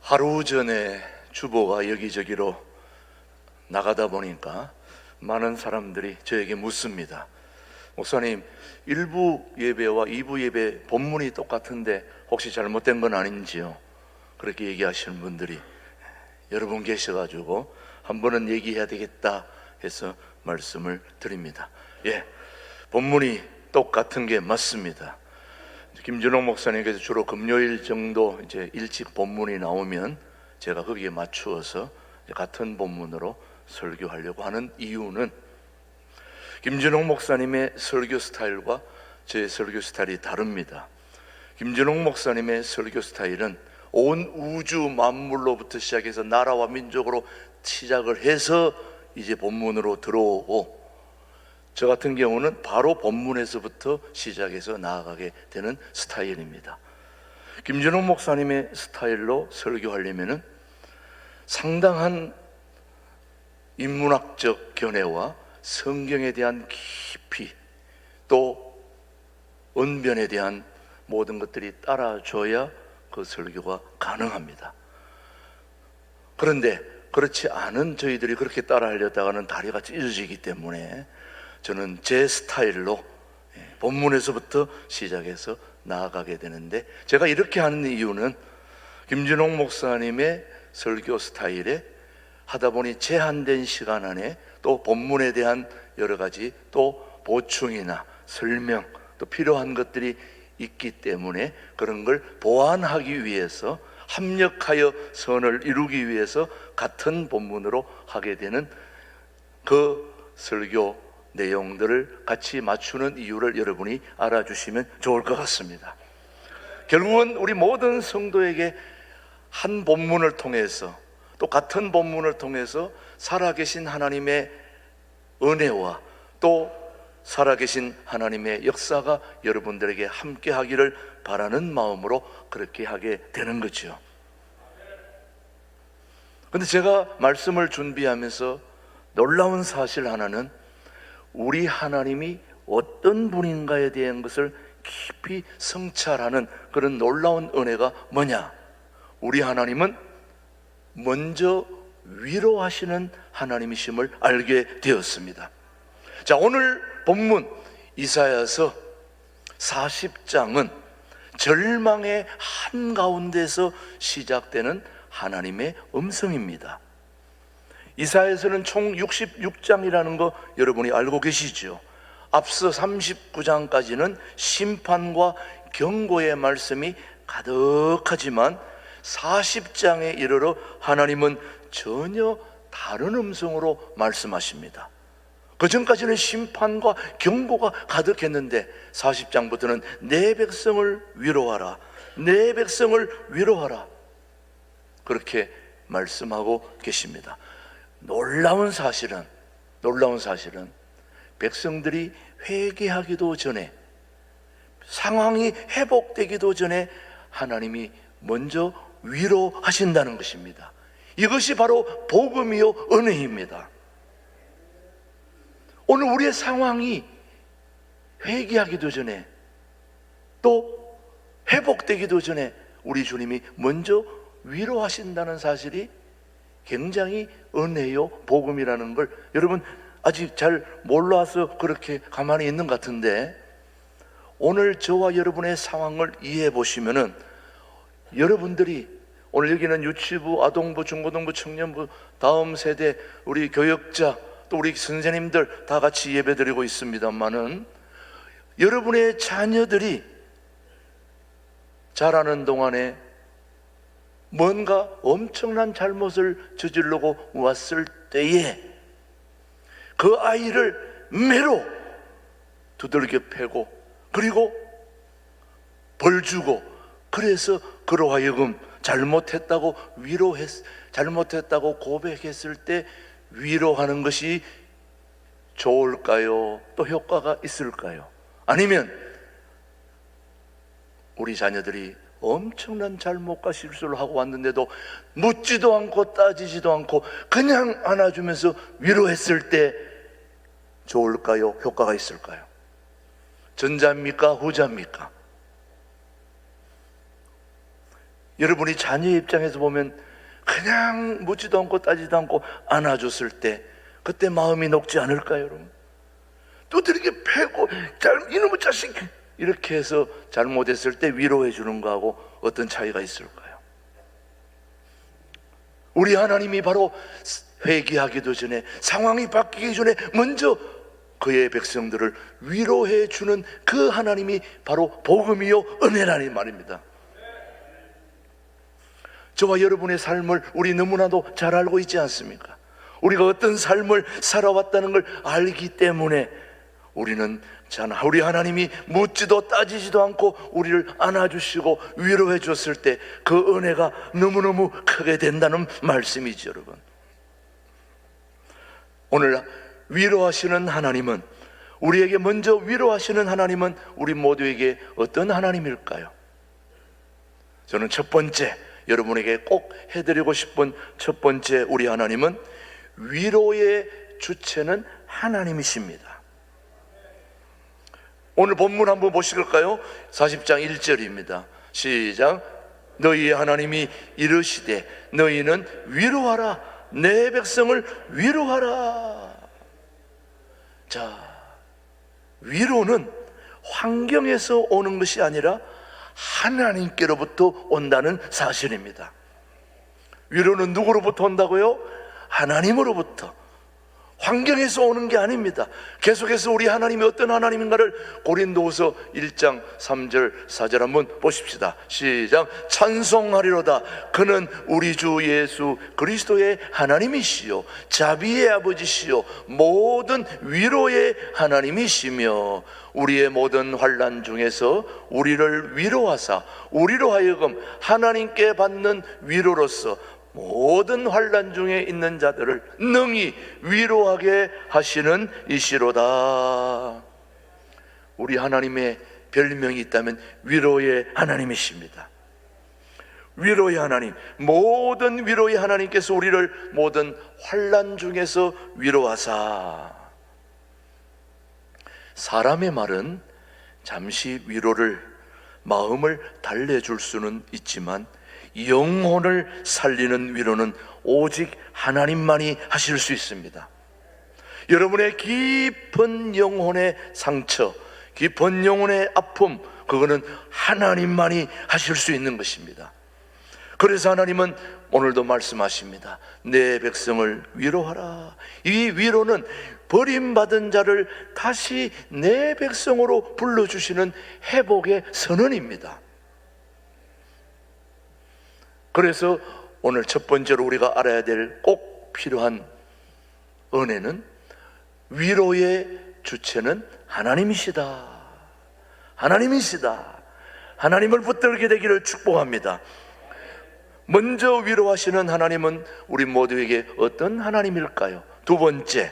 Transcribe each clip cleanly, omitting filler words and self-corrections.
하루 전에 주보가 여기저기로 나가다 보니까 많은 사람들이 저에게 묻습니다. 목사님, 1부 예배와 2부 예배 본문이 똑같은데 혹시 잘못된 건 아닌지요? 그렇게 얘기하시는 분들이 여러 분 계셔가지고 한 번은 얘기해야 되겠다 해서 말씀을 드립니다. 본문이 똑같은 게 맞습니다. 김준옥 목사님께서 주로 금요일 정도 이제 일찍 본문이 나오면 제가 거기에 맞추어서 같은 본문으로 설교하려고 하는 이유는 김준옥 목사님의 설교 스타일과 제 설교 스타일이 다릅니다. 김준옥 목사님의 설교 스타일은 온 우주 만물로부터 시작해서 나라와 민족으로 시작을 해서 이제 본문으로 들어오고, 저 같은 경우는 바로 본문에서부터 시작해서 나아가게 되는 스타일입니다. 김준옥 목사님의 스타일로 설교하려면은 상당한 인문학적 견해와 성경에 대한 깊이, 또 언변에 대한 모든 것들이 따라줘야 그 설교가 가능합니다. 그런데 그렇지 않은 저희들이 그렇게 따라하려다가는 다리가 찢어지기 때문에 저는 제 스타일로 본문에서부터 시작해서 나아가게 되는데, 제가 이렇게 하는 이유는 김준옥 목사님의 설교 스타일에 하다 보니 제한된 시간 안에 또 본문에 대한 여러 가지 또 보충이나 설명, 또 필요한 것들이 있기 때문에 그런 걸 보완하기 위해서, 합력하여 선을 이루기 위해서 같은 본문으로 하게 되는 그 설교 내용들을 같이 맞추는 이유를 여러분이 알아주시면 좋을 것 같습니다. 결국은 우리 모든 성도에게 한 본문을 통해서, 또 같은 본문을 통해서 살아계신 하나님의 은혜와 또 살아계신 하나님의 역사가 여러분들에게 함께 하기를 바라는 마음으로 그렇게 하게 되는 거죠. 그런데 제가 말씀을 준비하면서 놀라운 사실 하나는, 우리 하나님이 어떤 분인가에 대한 것을 깊이 성찰하는 그런 놀라운 은혜가 뭐냐? 우리 하나님은 먼저 위로하시는 하나님이심을 알게 되었습니다. 자, 오늘 본문 이사야서 40장은 절망의 한가운데서 시작되는 하나님의 음성입니다. 이사야서는 총 66장이라는 거 여러분이 알고 계시죠? 앞서 39장까지는 심판과 경고의 말씀이 가득하지만 40장에 이르러 하나님은 전혀 다른 음성으로 말씀하십니다. 그 전까지는 심판과 경고가 가득했는데 40장부터는 내 백성을 위로하라, 내 백성을 위로하라, 그렇게 말씀하고 계십니다. 놀라운 사실은 백성들이 회개하기도 전에, 상황이 회복되기도 전에 하나님이 먼저 위로하신다는 것입니다. 이것이 바로 복음이요 은혜입니다. 오늘 우리의 상황이 회개하기도 전에, 또 회복되기도 전에 우리 주님이 먼저 위로하신다는 사실이 굉장히 은혜요 복음이라는 걸 여러분 아직 잘 몰라서 그렇게 가만히 있는 것 같은데, 오늘 저와 여러분의 상황을 이해해 보시면은, 여러분들이 오늘 여기는 유치부, 아동부, 중고등부, 청년부, 다음 세대 우리 교역자, 또 우리 선생님들 다 같이 예배드리고 있습니다만은, 여러분의 자녀들이 자라는 동안에 뭔가 엄청난 잘못을 저지르고 왔을 때에 그 아이를 매로 두들겨 패고, 그리고 벌 주고, 그래서 그로 하여금 잘못했다고 잘못했다고 고백했을 때 위로하는 것이 좋을까요? 또 효과가 있을까요? 아니면 우리 자녀들이 엄청난 잘못과 실수를 하고 왔는데도 묻지도 않고 따지지도 않고 그냥 안아주면서 위로했을 때 좋을까요? 효과가 있을까요? 전자입니까? 후자입니까? 여러분이 자녀의 입장에서 보면 그냥 묻지도 않고 따지도 않고 안아줬을 때 그때 마음이 녹지 않을까요, 여러분? 또 이렇게 패고 이놈의 자식 이렇게 해서 잘못했을 때 위로해 주는 거하고 어떤 차이가 있을까요? 우리 하나님이 바로 회개하기도 전에, 상황이 바뀌기 전에 먼저 그의 백성들을 위로해 주는 그 하나님이 바로 복음이요 은혜라는 말입니다. 저와 여러분의 삶을 우리 너무나도 잘 알고 있지 않습니까? 우리가 어떤 삶을 살아왔다는 걸 알기 때문에 우리는 우리 하나님이 묻지도 따지지도 않고 우리를 안아주시고 위로해 줬을 때 그 은혜가 너무너무 크게 된다는 말씀이죠, 여러분. 오늘 위로하시는 하나님은, 우리에게 먼저 위로하시는 하나님은 우리 모두에게 어떤 하나님일까요? 저는 첫 번째, 여러분에게 꼭 해드리고 싶은 첫 번째 우리 하나님은 위로의 주체는 하나님이십니다. 오늘 본문 한번 보실까요? 40장 1절입니다. 시작. 너희 하나님이 이르시되 너희는 위로하라, 내 백성을 위로하라. 자, 위로는 환경에서 오는 것이 아니라 하나님께로부터 온다는 사실입니다. 위로는 누구로부터 온다고요? 하나님으로부터. 환경에서 오는 게 아닙니다. 계속해서 우리 하나님이 어떤 하나님인가를 고린도후서 1장 3절 4절 한번 보십시다. 시작. 찬송하리로다. 그는 우리 주 예수 그리스도의 하나님이시요 자비의 아버지시요 모든 위로의 하나님이시며 우리의 모든 환난 중에서 우리를 위로하사 우리로 하여금 하나님께 받는 위로로서 모든 환난 중에 있는 자들을 능히 위로하게 하시는 이시로다. 우리 하나님의 별명이 있다면 위로의 하나님이십니다. 위로의 하나님, 모든 위로의 하나님께서 우리를 모든 환난 중에서 위로하사. 사람의 말은 잠시 위로를, 마음을 달래줄 수는 있지만 영혼을 살리는 위로는 오직 하나님만이 하실 수 있습니다. 여러분의 깊은 영혼의 상처, 깊은 영혼의 아픔, 그거는 하나님만이 하실 수 있는 것입니다. 그래서 하나님은 오늘도 말씀하십니다. 내 백성을 위로하라. 이 위로는 버림받은 자를 다시 내 백성으로 불러주시는 회복의 선언입니다. 그래서 오늘 첫 번째로 우리가 알아야 될 꼭 필요한 은혜는 위로의 주체는 하나님이시다. 하나님이시다. 하나님을 붙들게 되기를 축복합니다. 먼저 위로하시는 하나님은 우리 모두에게 어떤 하나님일까요? 두 번째,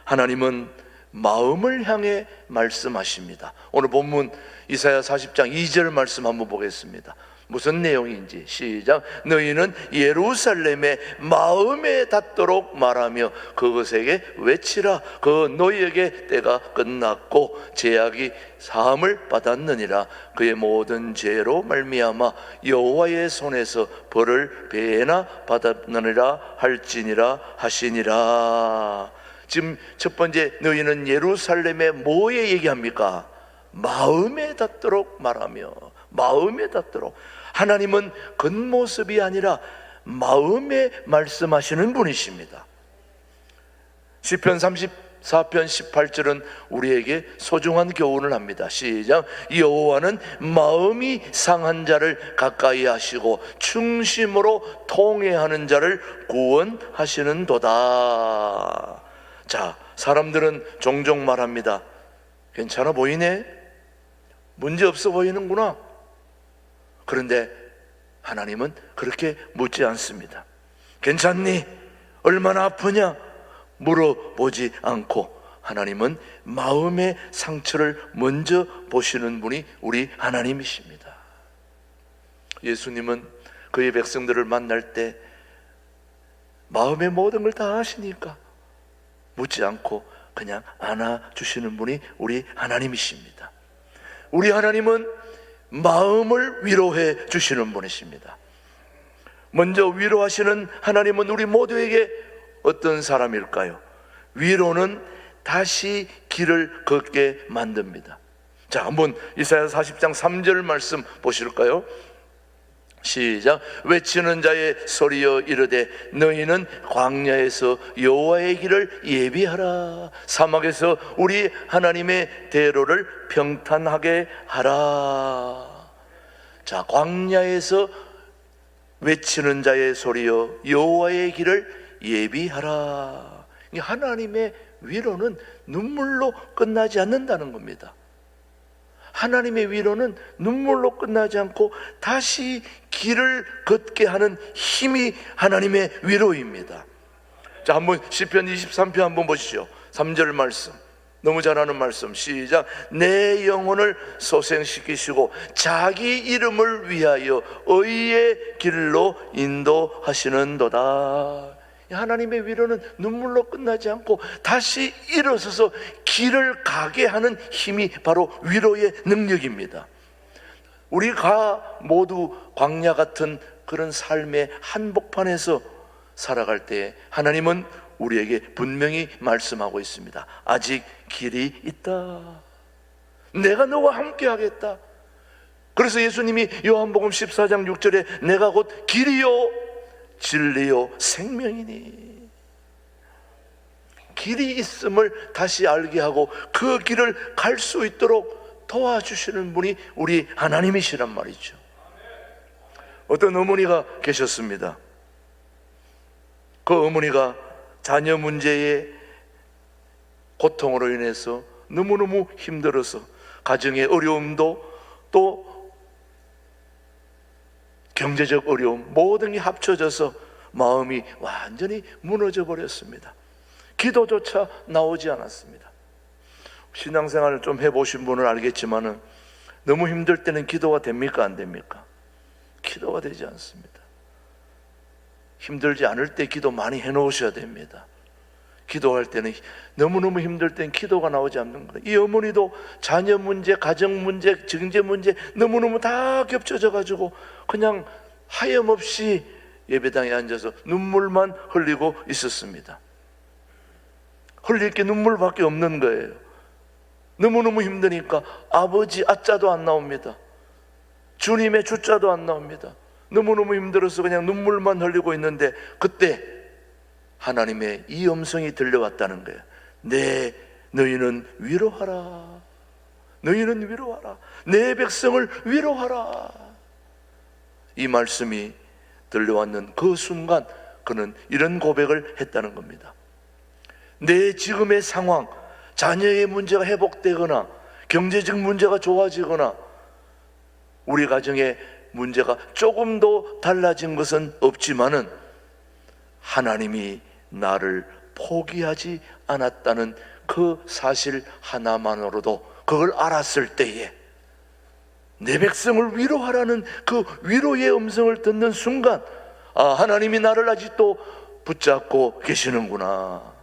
하나님은 마음을 향해 말씀하십니다. 오늘 본문 이사야 40장 2절 말씀 한번 보겠습니다. 무슨 내용인지 시작. 너희는 예루살렘의 마음에 닿도록 말하며 그것에게 외치라. 그 너희에게 때가 끝났고 죄악이 사함을 받았느니라. 그의 모든 죄로 말미암아 여호와의 손에서 벌을 배나 받았느니라 할지니라 하시니라. 지금 첫 번째, 너희는 예루살렘의 뭐에 얘기합니까? 마음에 닿도록 말하며, 마음에 닿도록. 하나님은 겉모습이 아니라 마음에 말씀하시는 분이십니다. 시편 34편 18절은 우리에게 소중한 교훈을 합니다. 시작. 여호와는 마음이 상한 자를 가까이 하시고 충심으로 통회하는 자를 구원하시는도다. 자, 사람들은 종종 말합니다. 괜찮아 보이네? 문제 없어 보이는구나. 그런데 하나님은 그렇게 묻지 않습니다. 괜찮니? 얼마나 아프냐? 물어보지 않고 하나님은 마음의 상처를 먼저 보시는 분이 우리 하나님이십니다. 예수님은 그의 백성들을 만날 때 마음의 모든 걸 다 아시니까 묻지 않고 그냥 안아주시는 분이 우리 하나님이십니다. 우리 하나님은 마음을 위로해 주시는 분이십니다. 먼저 위로하시는 하나님은 우리 모두에게 어떤 사람일까요? 위로는 다시 길을 걷게 만듭니다. 자, 한번 이사야 40장 3절 말씀 보실까요? 시작. 외치는 자의 소리여 이르되 너희는 광야에서 여호와의 길을 예비하라. 사막에서 우리 하나님의 대로를 평탄하게 하라. 자, 광야에서 외치는 자의 소리여 여호와의 길을 예비하라. 하나님의 위로는 눈물로 끝나지 않는다는 겁니다. 하나님의 위로는 눈물로 끝나지 않고 다시 길을 걷게 하는 힘이 하나님의 위로입니다. 자, 한번 시편 23편 한번 보시죠. 3절 말씀, 너무 잘 아는 말씀. 시작. 내 영혼을 소생시키시고 자기 이름을 위하여 의의 길로 인도하시는도다. 하나님의 위로는 눈물로 끝나지 않고 다시 일어서서 길을 가게 하는 힘이 바로 위로의 능력입니다. 우리가 모두 광야 같은 그런 삶의 한복판에서 살아갈 때 하나님은 우리에게 분명히 말씀하고 있습니다. 아직 길이 있다. 내가 너와 함께 하겠다. 그래서 예수님이 요한복음 14장 6절에 내가 곧 길이요 진리요 생명이니, 길이 있음을 다시 알게 하고 그 길을 갈 수 있도록 도와주시는 분이 우리 하나님이시란 말이죠. 어떤 어머니가 계셨습니다. 그 어머니가 자녀 문제의 고통으로 인해서 너무너무 힘들어서 가정의 어려움도 또 경제적 어려움 모든 게 합쳐져서 마음이 완전히 무너져 버렸습니다. 기도조차 나오지 않았습니다. 신앙생활을 좀 해보신 분은 알겠지만은 너무 힘들 때는 기도가 됩니까? 안 됩니까? 기도가 되지 않습니다. 힘들지 않을 때 기도 많이 해놓으셔야 됩니다. 기도할 때는 너무너무 힘들 때는 기도가 나오지 않는 거예요. 이 어머니도 자녀 문제, 가정 문제, 경제 문제 너무너무 다 겹쳐져 가지고 그냥 하염없이 예배당에 앉아서 눈물만 흘리고 있었습니다. 흘릴 게 눈물밖에 없는 거예요. 너무너무 힘드니까 아버지 아자도 안 나옵니다. 주님의 주자도 안 나옵니다. 너무너무 힘들어서 그냥 눈물만 흘리고 있는데 그때 하나님의 이 음성이 들려왔다는 거예요. 너희는 위로하라. 너희는 위로하라. 내 백성을 위로하라. 이 말씀이 들려왔는 그 순간 그는 이런 고백을 했다는 겁니다. 내 지금의 상황, 자녀의 문제가 회복되거나 경제적 문제가 좋아지거나 우리 가정의 문제가 조금 더 달라진 것은 없지만은 하나님이 나를 포기하지 않았다는 그 사실 하나만으로도 그걸 알았을 때에 내 백성을 위로하라는 그 위로의 음성을 듣는 순간 하나님이 나를 아직도 붙잡고 계시는구나,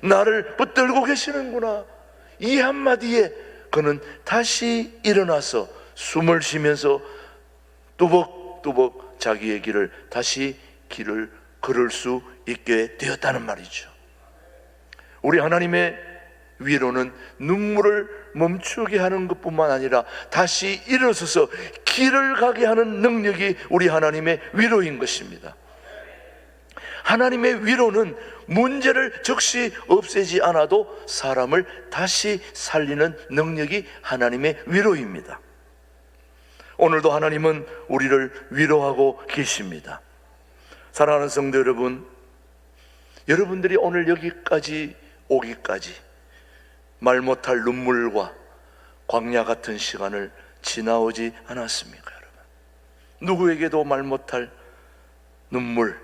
나를 붙들고 계시는구나, 이 한마디에 그는 다시 일어나서 숨을 쉬면서 뚜벅뚜벅 자기의 길을 다시 길을 걸을 수 있게 되었다는 말이죠. 우리 하나님의 위로는 눈물을 멈추게 하는 것뿐만 아니라 다시 일어서서 길을 가게 하는 능력이 우리 하나님의 위로인 것입니다. 하나님의 위로는 문제를 즉시 없애지 않아도 사람을 다시 살리는 능력이 하나님의 위로입니다. 오늘도 하나님은 우리를 위로하고 계십니다. 사랑하는 성도 여러분, 여러분들이 오늘 여기까지 오기까지 말 못할 눈물과 광야 같은 시간을 지나오지 않았습니까, 여러분? 누구에게도 말 못할 눈물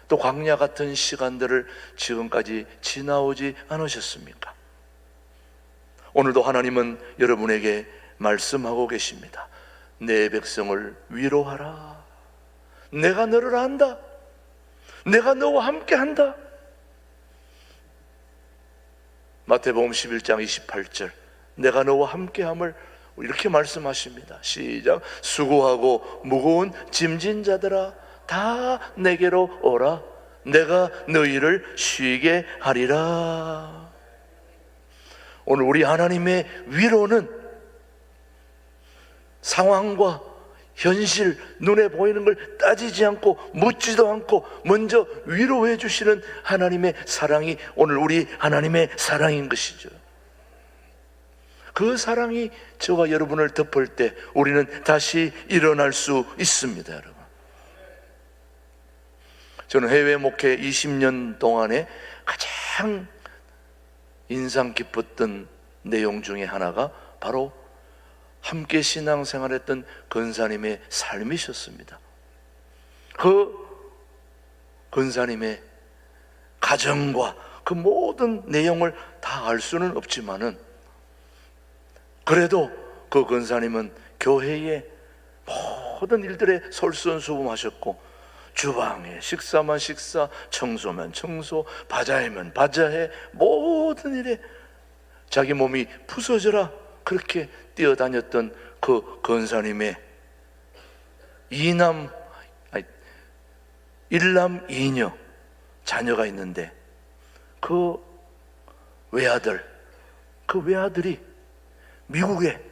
또 광야 같은 시간들을 지금까지 지나오지 않으셨습니까? 오늘도 하나님은 여러분에게 말씀하고 계십니다. 내 백성을 위로하라. 내가 너를 안다. 내가 너와 함께 한다. 마태복음 11장 28절 내가 너와 함께함을 이렇게 말씀하십니다. 시작. 수고하고 무거운 짐진 자들아 다 내게로 오라. 내가 너희를 쉬게 하리라. 오늘 우리 하나님의 위로는 상황과 현실, 눈에 보이는 걸 따지지 않고 묻지도 않고 먼저 위로해 주시는 하나님의 사랑이 오늘 우리 하나님의 사랑인 것이죠. 그 사랑이 저와 여러분을 덮을 때 우리는 다시 일어날 수 있습니다, 여러분. 저는 해외 목회 20년 동안에 가장 인상 깊었던 내용 중에 하나가 바로 함께 신앙생활했던 권사님의 삶이셨습니다. 그 권사님의 가정과 그 모든 내용을 다 알 수는 없지만은 그래도 그 권사님은 교회의 모든 일들에 솔선수범하셨고 주방에 식사만 식사, 청소면 청소, 바자회면 바자회, 모든 일에 자기 몸이 부서져라 그렇게 뛰어다녔던 그 권사님의 일남 이녀 자녀가 있는데 그 외아들이 미국의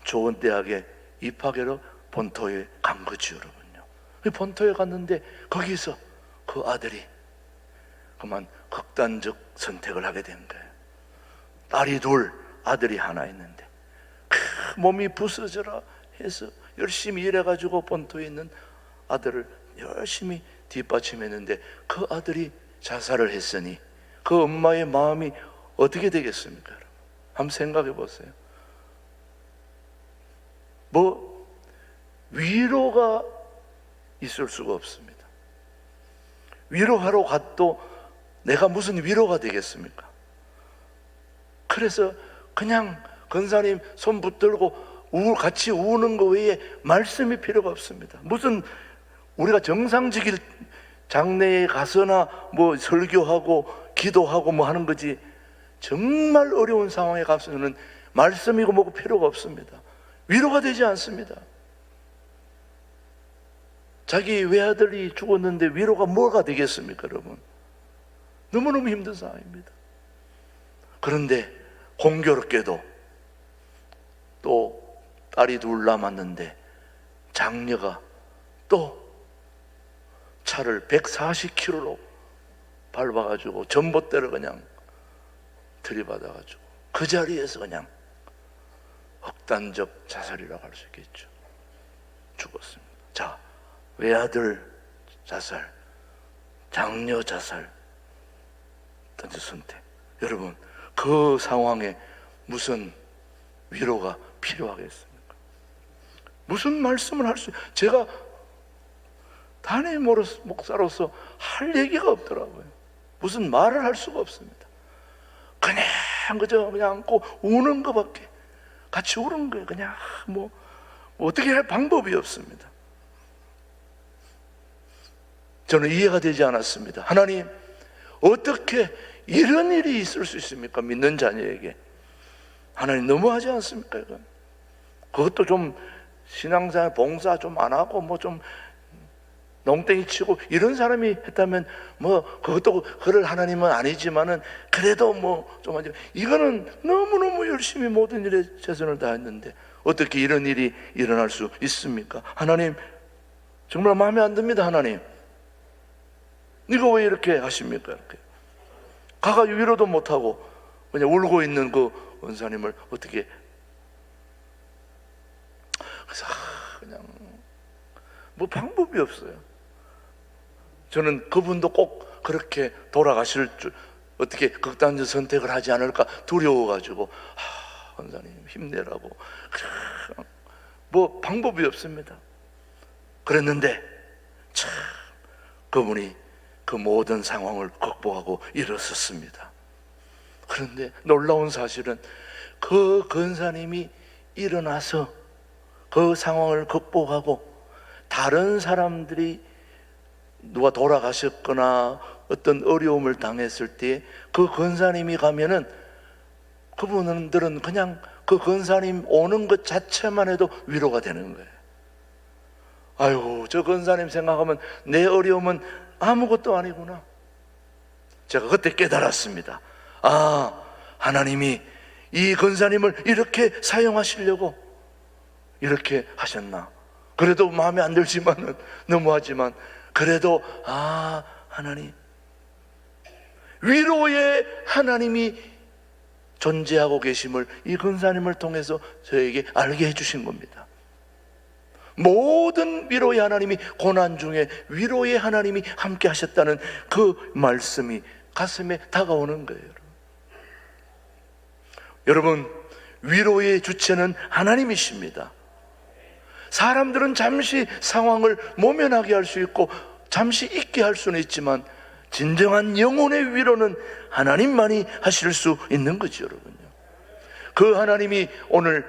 좋은 대학에 입학하러 본토에 간 거죠, 여러분요. 본토에 갔는데 거기서 그 아들이 그만 극단적 선택을 하게 된 거예요. 딸이 둘, 아들이 하나 있는데 몸이 부서져라 해서 열심히 일해가지고 본토에 있는 아들을 열심히 뒷받침했는데 그 아들이 자살을 했으니 그 엄마의 마음이 어떻게 되겠습니까, 여러분? 한번 생각해 보세요. 위로가 있을 수가 없습니다. 위로하러 가도 내가 무슨 위로가 되겠습니까? 그래서 그냥 권사님 손 붙들고 같이 우는 거 외에 말씀이 필요가 없습니다. 무슨 우리가 정상적인 장례에 가서나 설교하고 기도하고 하는 거지, 정말 어려운 상황에 가서는 말씀이고 뭐고 필요가 없습니다. 위로가 되지 않습니다. 자기 외아들이 죽었는데 위로가 뭐가 되겠습니까, 여러분? 너무너무 힘든 상황입니다. 그런데 공교롭게도 또 딸이 둘 남았는데 장녀가 또 차를 140km로 밟아가지고 전봇대를 그냥 들이받아가지고 그 자리에서 그냥 극단적 자살이라고 할 수 있겠죠. 죽었습니다. 자, 외아들 자살, 장녀 자살, 단지 선택. 여러분, 그 상황에 무슨 위로가 필요하겠습니까? 무슨 말씀을 할 수, 제가 단임 목사로서 할 얘기가 없더라고요. 무슨 말을 할 수가 없습니다. 그냥 안고 우는 것밖에, 같이 우는 거예요. 그냥 어떻게 할 방법이 없습니다. 저는 이해가 되지 않았습니다. 하나님, 어떻게 이런 일이 있을 수 있습니까? 믿는 자녀에게. 하나님, 너무하지 않습니까? 이건? 그것도 좀 신앙생활 봉사 좀 안 하고 좀 농땡이 치고 이런 사람이 했다면 그것도 그럴 하나님은 아니지만은 그래도 좀 하죠. 이거는 너무너무 열심히 모든 일에 최선을 다했는데 어떻게 이런 일이 일어날 수 있습니까? 하나님, 정말 마음에 안 듭니다. 하나님, 이거 왜 이렇게 하십니까? 이렇게 가가 위로도 못하고 그냥 울고 있는 그 원사님을 어떻게, 그래서 그냥 방법이 없어요. 저는 그분도 꼭 그렇게 돌아가실 줄, 어떻게 극단적 선택을 하지 않을까 두려워가지고 원사님 힘내라고, 방법이 없습니다. 그랬는데 참 그분이 그 모든 상황을 극복하고 일어섰습니다. 그런데 놀라운 사실은 그 권사님이 일어나서 그 상황을 극복하고 다른 사람들이 누가 돌아가셨거나 어떤 어려움을 당했을 때 그 권사님이 가면은 그분들은 그냥 그 권사님 오는 것 자체만 해도 위로가 되는 거예요. 아유, 저 권사님 생각하면 내 어려움은 아무것도 아니구나. 제가 그때 깨달았습니다. 아, 하나님이 이 권사님을 이렇게 사용하시려고 이렇게 하셨나. 그래도 마음에 안 들지만은, 너무하지만 그래도 하나님, 위로의 하나님이 존재하고 계심을 이 권사님을 통해서 저에게 알게 해주신 겁니다. 모든 위로의 하나님이, 고난 중에 위로의 하나님이 함께 하셨다는 그 말씀이 가슴에 다가오는 거예요. 여러분, 위로의 주체는 하나님이십니다. 사람들은 잠시 상황을 모면하게 할 수 있고 잠시 잊게 할 수는 있지만, 진정한 영혼의 위로는 하나님만이 하실 수 있는 거죠, 여러분요. 그 하나님이 오늘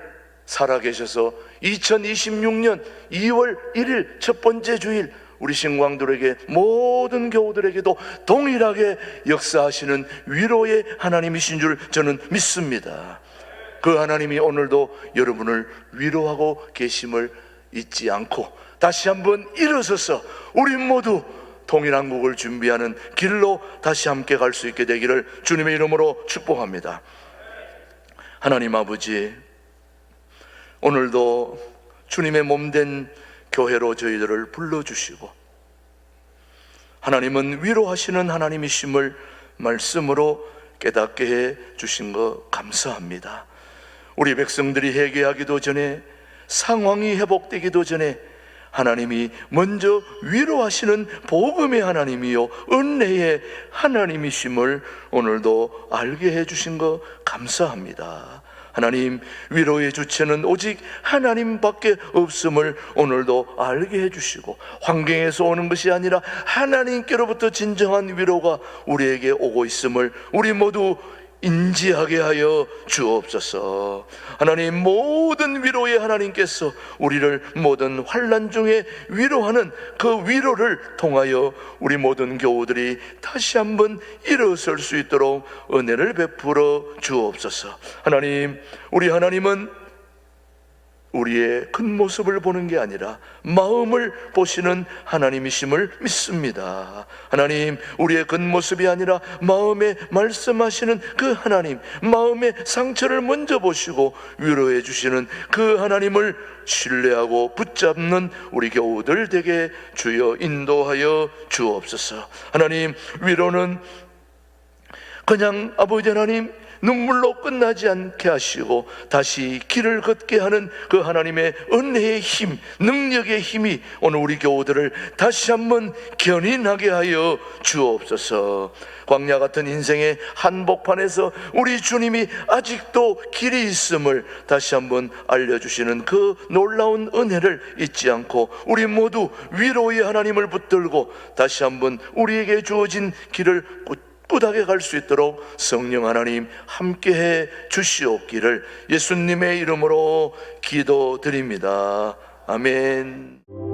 살아계셔서 2026년 2월 1일 첫 번째 주일, 우리 신광들에게, 모든 교우들에게도 동일하게 역사하시는 위로의 하나님이신 줄 저는 믿습니다. 그 하나님이 오늘도 여러분을 위로하고 계심을 잊지 않고 다시 한번 일어서서 우리 모두 통일한국을 준비하는 길로 다시 함께 갈 수 있게 되기를 주님의 이름으로 축복합니다. 하나님 아버지, 오늘도 주님의 몸된 교회로 저희들을 불러주시고, 하나님은 위로하시는 하나님이심을 말씀으로 깨닫게 해 주신 것 감사합니다. 우리 백성들이 회개하기도 전에, 상황이 회복되기도 전에 하나님이 먼저 위로하시는 복음의 하나님이요 은혜의 하나님이심을 오늘도 알게 해주신 것 감사합니다. 하나님, 위로의 주체는 오직 하나님밖에 없음을 오늘도 알게 해주시고, 환경에서 오는 것이 아니라 하나님께로부터 진정한 위로가 우리에게 오고 있음을 우리 모두 인지하게 하여 주옵소서. 하나님, 모든 위로의 하나님께서 우리를 모든 환난 중에 위로하는 그 위로를 통하여 우리 모든 교우들이 다시 한번 일어설 수 있도록 은혜를 베풀어 주옵소서. 하나님, 우리 하나님은 우리의 겉모습을 보는 게 아니라 마음을 보시는 하나님이심을 믿습니다. 하나님, 우리의 겉모습이 아니라 마음에 말씀하시는 그 하나님, 마음의 상처를 먼저 보시고 위로해 주시는 그 하나님을 신뢰하고 붙잡는 우리 교우들 되게 주여 인도하여 주옵소서. 하나님, 위로는 그냥 아버지 하나님 눈물로 끝나지 않게 하시고 다시 길을 걷게 하는 그 하나님의 은혜의 힘, 능력의 힘이 오늘 우리 교우들을 다시 한번 견인하게 하여 주옵소서. 광야 같은 인생의 한복판에서 우리 주님이 아직도 길이 있음을 다시 한번 알려주시는 그 놀라운 은혜를 잊지 않고 우리 모두 위로의 하나님을 붙들고 다시 한번 우리에게 주어진 길을 꾸닥에 갈 수 있도록 성령 하나님 함께해 주시옵기를 예수님의 이름으로 기도드립니다. 아멘.